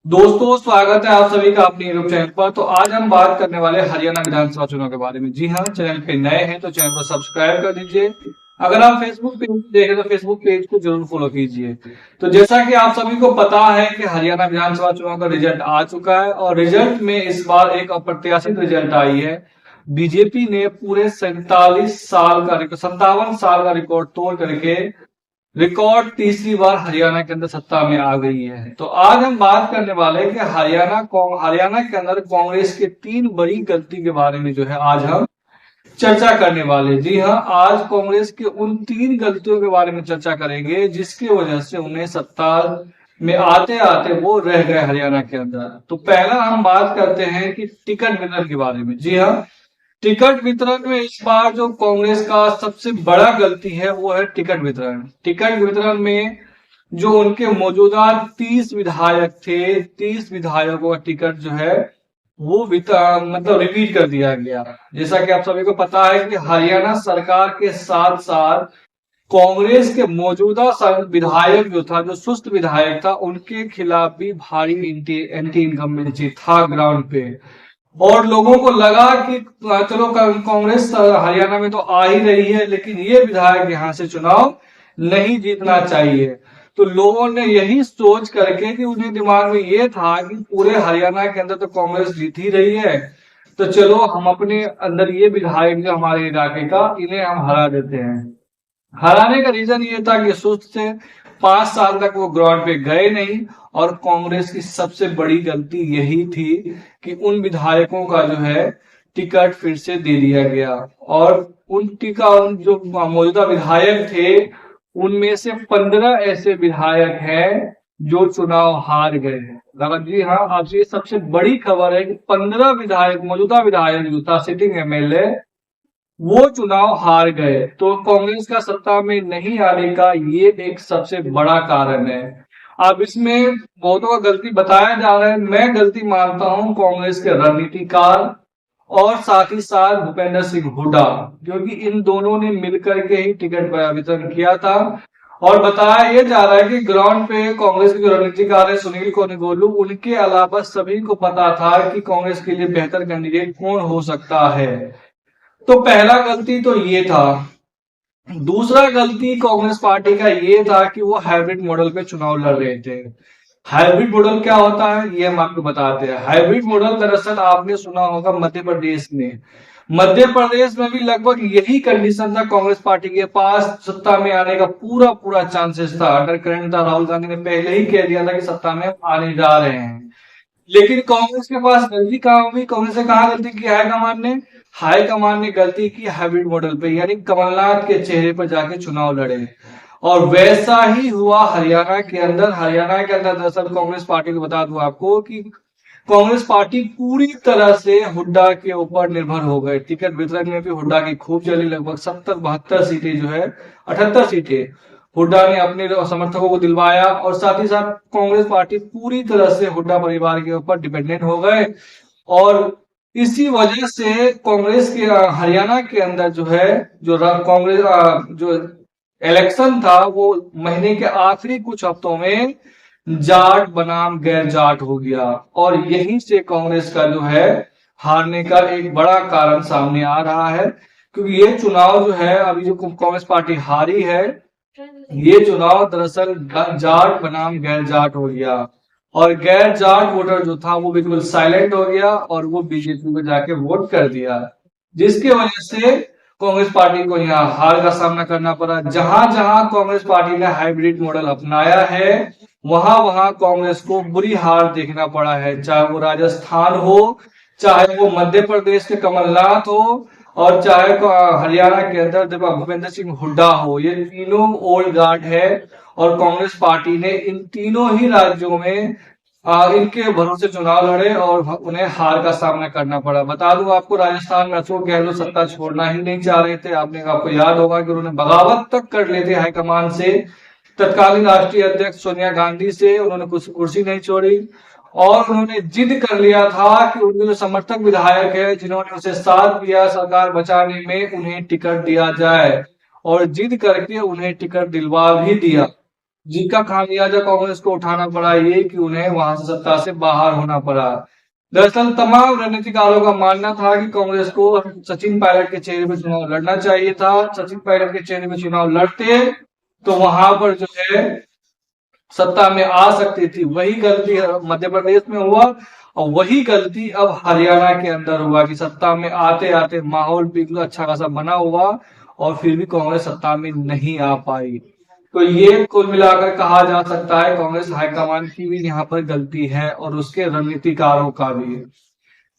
दोस्तों, स्वागत है आप सभी का अपने यूट्यूब चैनल पर। तो आज हम बात करने वाले हैं हरियाणा विधानसभा चुनाव के बारे में। जी हाँ, चैनल पे नए हैं तो चैनल को सब्सक्राइब कर दीजिए। अगर आप फेसबुक पेज देखें तो फेसबुक पेज को जरूर फॉलो कीजिए। तो जैसा कि आप सभी को पता है कि हरियाणा विधानसभा चुनाव का रिजल्ट आ चुका है और रिजल्ट में इस बार एक अप्रत्याशित रिजल्ट आई है। बीजेपी ने पूरे 57 साल का रिकॉर्ड तोड़ करके रिकॉर्ड तीसरी बार हरियाणा के अंदर सत्ता में आ गई है। तो आज हम बात करने वाले हैं कि हरियाणा के अंदर कांग्रेस के 3 बड़ी गलती के बारे में जो है आज हम चर्चा करने वाले। जी हाँ, आज कांग्रेस के उन 3 गलतियों के बारे में चर्चा करेंगे जिसकी वजह से उन्हें सत्ता में आते आते वो रह गए हरियाणा के अंदर। तो पहला हम बात करते हैं कि टिकट वितरण के बारे में। जी हाँ, टिकट वितरण में इस बार जो कांग्रेस का सबसे बड़ा गलती है वो है टिकट वितरण। टिकट वितरण में जो उनके मौजूदा 30 विधायक थे, 30 विधायकों का टिकट जो है वो मतलब रिपीट कर दिया गया। जैसा कि आप सभी को पता है कि हरियाणा सरकार के साथ साथ कांग्रेस के मौजूदा विधायक जो था, जो सुस्त विधायक था, उनके खिलाफ भी भारी एंटी इनकम्बेंसी था ग्राउंड पे। और लोगों को लगा कि चलो कांग्रेस हरियाणा में तो आ ही रही है, लेकिन ये विधायक यहां से चुनाव नहीं जीतना चाहिए। तो लोगों ने यही सोच करके कि उन्हें दिमाग में ये था कि पूरे हरियाणा के अंदर तो कांग्रेस जीत ही रही है, तो चलो हम अपने अंदर ये विधायक जो हमारे इलाके का, इन्हें हम हरा देते हैं। हराने का रीजन ये था कि सुस्त थे, 5 साल तक वो ग्राउंड पे गए नहीं। और कांग्रेस की सबसे बड़ी गलती यही थी कि उन विधायकों का जो है टिकट फिर से दे दिया गया। और उन जो मौजूदा विधायक थे, उनमें से 15 ऐसे विधायक हैं जो चुनाव हार गए। जी हाँ, आपसे ये सबसे बड़ी खबर है कि 15 विधायक, मौजूदा विधायक जो था, सिटिंग एमएलए, वो चुनाव हार गए। तो कांग्रेस का सत्ता में नहीं आने का ये एक सबसे बड़ा कारण है। अब इसमें बहुतों का गलती बताया जा रहा है, मैं गलती मानता हूं कांग्रेस के रणनीतिकार और साथ ही साथ भूपेंद्र सिंह हुड्डा, क्योंकि इन दोनों ने मिलकर के ही टिकट वितरण किया था। और बताया यह जा रहा है कि ग्राउंड पे कांग्रेस के जो रणनीतिकार है सुनील कोनिगोलू, उनके अलावा सभी को पता था कि कांग्रेस के लिए बेहतर कैंडिडेट कौन हो सकता है। तो पहला गलती तो ये था। दूसरा गलती कांग्रेस पार्टी का ये था कि वो हाइब्रिड मॉडल पे चुनाव लड़ रहे थे। हाइब्रिड मॉडल क्या होता है ये हम आपको बताते हैं। हाइब्रिड मॉडल दरअसल आपने सुना होगा मध्य प्रदेश में। मध्य प्रदेश में भी लगभग यही कंडीशन था, कांग्रेस पार्टी के पास सत्ता में आने का पूरा पूरा चांसेस था। अंडर करंट था, राहुल गांधी ने पहले ही कह दिया था कि सत्ता में आने जा रहे हैं। लेकिन कांग्रेस के पास गलती कहाँ हुई, कांग्रेस ने कहा गलती की, हाईकमान ने गलती की हाइब्रिड मॉडल पे, यानी कमलनाथ के चेहरे पर जाके चुनाव लड़े। और वैसा ही हुआ हरियाणा के अंदर। हरियाणा के अंदर दरअसल कांग्रेस पार्टी को बता दूं आपको कि कांग्रेस पार्टी पूरी तरह से हुड्डा के ऊपर निर्भर हो गए। टिकट वितरण में भी हुड्डा की खूब चली, लगभग 70-72 सीटें जो है, 78 सीटें हुड्डा ने अपने समर्थकों को दिलवाया। और साथ ही साथ कांग्रेस पार्टी पूरी तरह से हुड्डा परिवार के ऊपर डिपेंडेंट हो गए। और इसी वजह से कांग्रेस के हरियाणा के अंदर जो है, कांग्रेस जो इलेक्शन था वो महीने के आखिरी कुछ हफ्तों में जाट बनाम गैर जाट हो गया। और यहीं से कांग्रेस का जो है हारने का एक बड़ा कारण सामने आ रहा है। क्योंकि ये चुनाव जो है, अभी जो कांग्रेस पार्टी हारी है, ये चुनाव दरअसल जाट बनाम गैर जाट हो गया। और गैर जाट वोटर जो था वो बिल्कुल साइलेंट हो गया और वो बीजेपी को जाके वोट कर दिया, जिसकी वजह से कांग्रेस पार्टी को यहाँ हार का सामना करना पड़ा। जहां जहां कांग्रेस पार्टी ने हाइब्रिड मॉडल अपनाया है, वहां वहां कांग्रेस को बुरी हार देखना पड़ा है। चाहे वो राजस्थान हो, चाहे वो मध्य प्रदेश के कमलनाथ हो, और चाहे हरियाणा के अंदर भूपेंद्र सिंह हुड्डा हो। ये तीनों ओल्ड गार्ड है और कांग्रेस पार्टी ने इन तीनों ही राज्यों में इनके भरोसे चुनाव लड़े और उन्हें हार का सामना करना पड़ा। बता दूं आपको, राजस्थान में अशोक गहलोत सत्ता छोड़ना ही नहीं चाह रहे थे। आपको याद होगा कि उन्होंने बगावत तक कर लेते हाईकमान से, तत्कालीन राष्ट्रीय अध्यक्ष सोनिया गांधी से उन्होंने कुछ कुर्सी नहीं छोड़ी। और उन्होंने जिद कर लिया था कि उनके जो समर्थक विधायक है जिन्होंने उसे साथ दिया सरकार बचाने में, उन्हें टिकट दिया जाए। और जिद करके उन्हें टिकट दिलवा भी दिया। जिसका खामियाजा कांग्रेस को उठाना पड़ा ये कि उन्हें वहां से सत्ता से बाहर होना पड़ा। दरअसल तमाम रणनीतिकारों का मानना था कि कांग्रेस को सचिन पायलट के चेहरे पे चुनाव लड़ना चाहिए था। सचिन पायलट के चेहरे पे चुनाव लड़ते तो वहां पर जो है सत्ता में आ सकती थी। वही गलती मध्य प्रदेश में हुआ और वही गलती अब हरियाणा के अंदर हुआ कि सत्ता में आते आते माहौल बिल्कुल अच्छा खासा बना हुआ और फिर भी कांग्रेस सत्ता में नहीं आ पाई। तो ये कुल मिलाकर कहा जा सकता है कांग्रेस हाईकमान की भी यहाँ पर गलती है और उसके रणनीतिकारों का भी।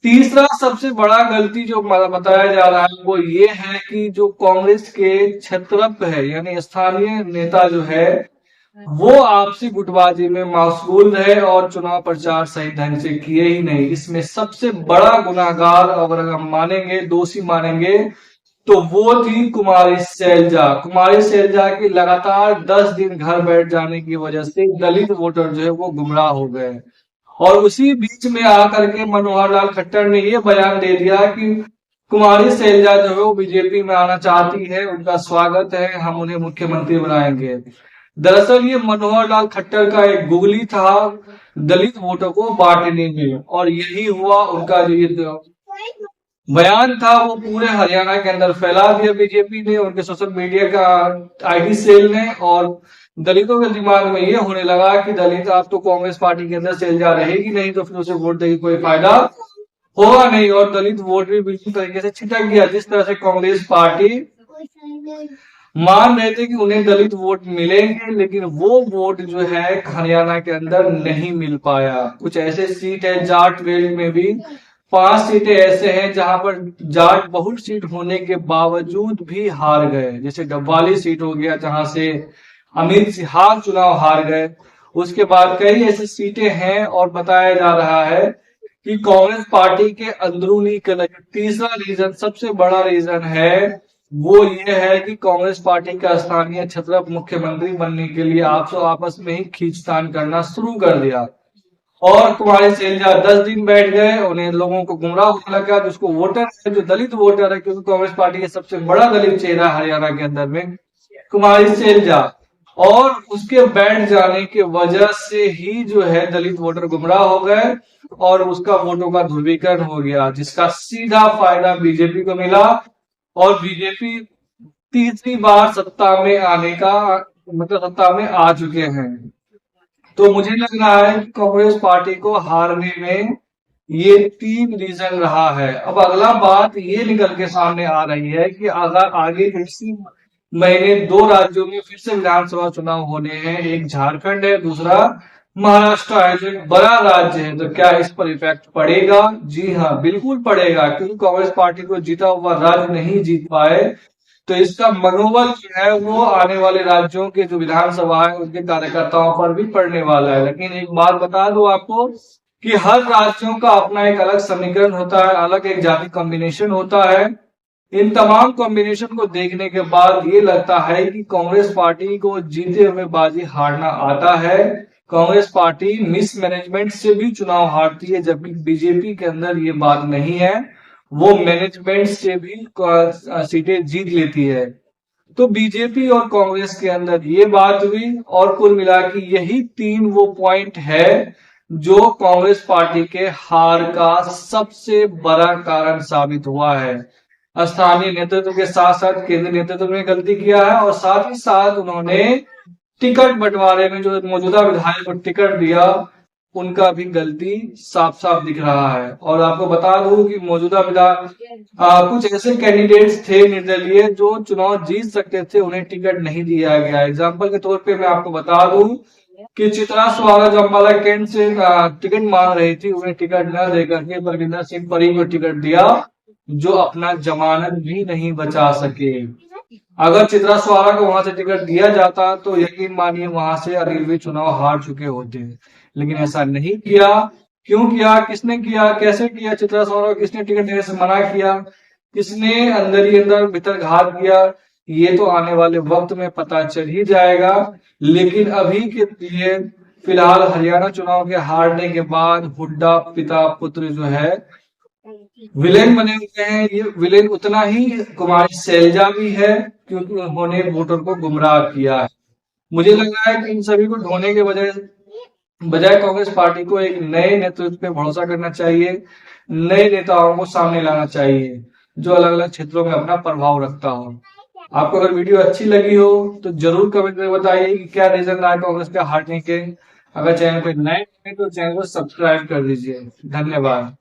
तीसरा सबसे बड़ा गलती जो बताया जा रहा है वो ये है कि जो कांग्रेस के क्षेत्रप है यानी स्थानीय नेता जो है वो आपसी गुटबाजी में मशगूल रहे और चुनाव प्रचार सही ढंग से किए ही नहीं। इसमें सबसे बड़ा गुनाहगार अगर हम मानेंगे, दोषी मानेंगे, तो वो थी कुमारी सैलजा। कुमारी सैलजा की लगातार 10 दिन घर बैठ जाने की वजह से दलित वोटर जो है वो गुमराह हो गए। और उसी बीच में आकर के मनोहर लाल खट्टर ने ये बयान दे दिया कि कुमारी सैलजा जो है वो बीजेपी में आना चाहती है, उनका स्वागत है, हम उन्हें मुख्यमंत्री बनाएंगे। दरअसल ये मनोहर लाल खट्टर का एक गुगली था दलित वोटों को बांटने में, और यही हुआ। उनका जो ये बयान था वो पूरे हरियाणा के अंदर फैला दिया बीजेपी ने, उनके सोशल मीडिया का आईटी सेल ने, और दलितों के दिमाग में ये होने लगा कि दलित आप तो कांग्रेस पार्टी के अंदर सैलजा रहेगी नहीं तो फिर उसे वोट देगी कोई फायदा होगा नहीं, और दलित वोट भी बिल्कुल तरीके से छिटक गया। जिस तरह से कांग्रेस पार्टी मान रहे थे कि उन्हें दलित वोट मिलेंगे, लेकिन वो वोट जो है हरियाणा के अंदर नहीं मिल पाया। कुछ ऐसे सीट है जाट बेल्ट में भी 5 सीटें ऐसे हैं जहां पर जाट बहुल सीट होने के बावजूद भी हार गए। जैसे डब्बाली सीट हो गया जहां से अमित सिहाग चुनाव हार गए। उसके बाद कई ऐसी सीटें हैं और बताया जा रहा है कि कांग्रेस पार्टी के अंदरूनी कलह। तीसरा रीजन, सबसे बड़ा रीजन है वो ये है कि कांग्रेस पार्टी का स्थानीय क्षेत्र मुख्यमंत्री बनने के लिए आपस में ही खींचतान करना शुरू कर दिया। और कुमारी सैलजा 10 दिन बैठ गए, उन्हें लोगों को गुमराह होने लगा। जिसको वोटर है, जो दलित वोटर है, क्योंकि कांग्रेस पार्टी का सबसे बड़ा दलित चेहरा हरियाणा के अंदर में कुमारी सैलजा, और उसके बैठ जाने की वजह से ही जो है दलित वोटर गुमराह हो गए और उसका वोटों का ध्रुवीकरण हो गया, जिसका सीधा फायदा बीजेपी को मिला। और बीजेपी तीसरी बार सत्ता में आने का मतलब सत्ता में आ चुके हैं। तो मुझे लग रहा है कि कांग्रेस पार्टी को हारने में ये 3 रीजन रहा है। अब अगला बात ये निकल के सामने आ रही है कि अगर आगे इसी महीने 2 राज्यों में फिर से विधानसभा चुनाव होने हैं, एक झारखंड है, दूसरा महाराष्ट्र है, जो एक बड़ा राज्य है, तो क्या इस पर इफेक्ट पड़ेगा? जी हाँ, बिल्कुल पड़ेगा, क्योंकि कांग्रेस पार्टी को जीता हुआ राज्य नहीं जीत पाए तो इसका मनोबल जो है वो आने वाले राज्यों के जो विधानसभा है उनके कार्यकर्ताओं पर भी पड़ने वाला है। लेकिन एक बात बता दो आपको कि हर राज्यों का अपना एक अलग समीकरण होता है, अलग एक जाति कॉम्बिनेशन होता है। इन तमाम कॉम्बिनेशन को देखने के बाद ये लगता है कि कांग्रेस पार्टी को जीते हुए बाजी हारना आता है। कांग्रेस पार्टी मिसमैनेजमेंट से भी चुनाव हारती है, जबकि बीजेपी के अंदर ये बात नहीं है, वो मैनेजमेंट से भी सीटें जीत लेती है। तो बीजेपी और कांग्रेस के अंदर ये बात हुई, और कुल मिला के यही 3 वो पॉइंट है जो कांग्रेस पार्टी के हार का सबसे बड़ा कारण साबित हुआ है। स्थानीय नेतृत्व के साथ साथ केंद्रीय नेतृत्व ने गलती किया है, और साथ ही साथ उन्होंने टिकट बंटवारे में जो मौजूदा विधायक को टिकट दिया उनका भी गलती साफ साफ दिख रहा है। और आपको बता दूं कि मौजूदा कुछ ऐसे कैंडिडेट्स थे निर्दलीय जो चुनाव जीत सकते थे, उन्हें टिकट नहीं दिया गया। एग्जाम्पल के तौर पे मैं आपको बता दूं कि चित्रा स्वारा जो अम्बाला कैंट से टिकट मांग रही थी, उन्हें टिकट न देकर के बलविंदर सिंह परी को टिकट दिया, जो अपना जमानत भी नहीं बचा सके। अगर चित्रा स्वारा को वहां से टिकट दिया जाता तो यकीन मानिए वहां से अनिल भी चुनाव हार चुके होते, लेकिन ऐसा नहीं किया। क्यों किया, किसने किया, कैसे किया? चित्रा स्वारा को किसने टिकट देने से मना किया, किसने अंदर ही अंदर भीतर घात किया, ये तो आने वाले वक्त में पता चल ही जाएगा। लेकिन अभी के लिए फिलहाल हरियाणा चुनाव के हारने के बाद हुड्डा पिता पुत्र जो है विलेन बने हुए हैं। ये विलेन उतना ही कुमारी सैलजा भी है, क्योंकि उन्होंने वोटर को गुमराह किया है। मुझे लग रहा है कि इन सभी को ढोने के बजाय बजाय कांग्रेस पार्टी को एक नए नेतृत्व पे भरोसा करना चाहिए, नए नेताओं को सामने लाना चाहिए जो अलग अलग क्षेत्रों में अपना प्रभाव रखता हो। आपको अगर वीडियो अच्छी लगी हो तो जरूर कमेंट में बताइए कि क्या रीजन रहा है कांग्रेस के हारने के। अगर चैनल पे नए हैं तो चैनल को सब्सक्राइब कर दीजिए। धन्यवाद।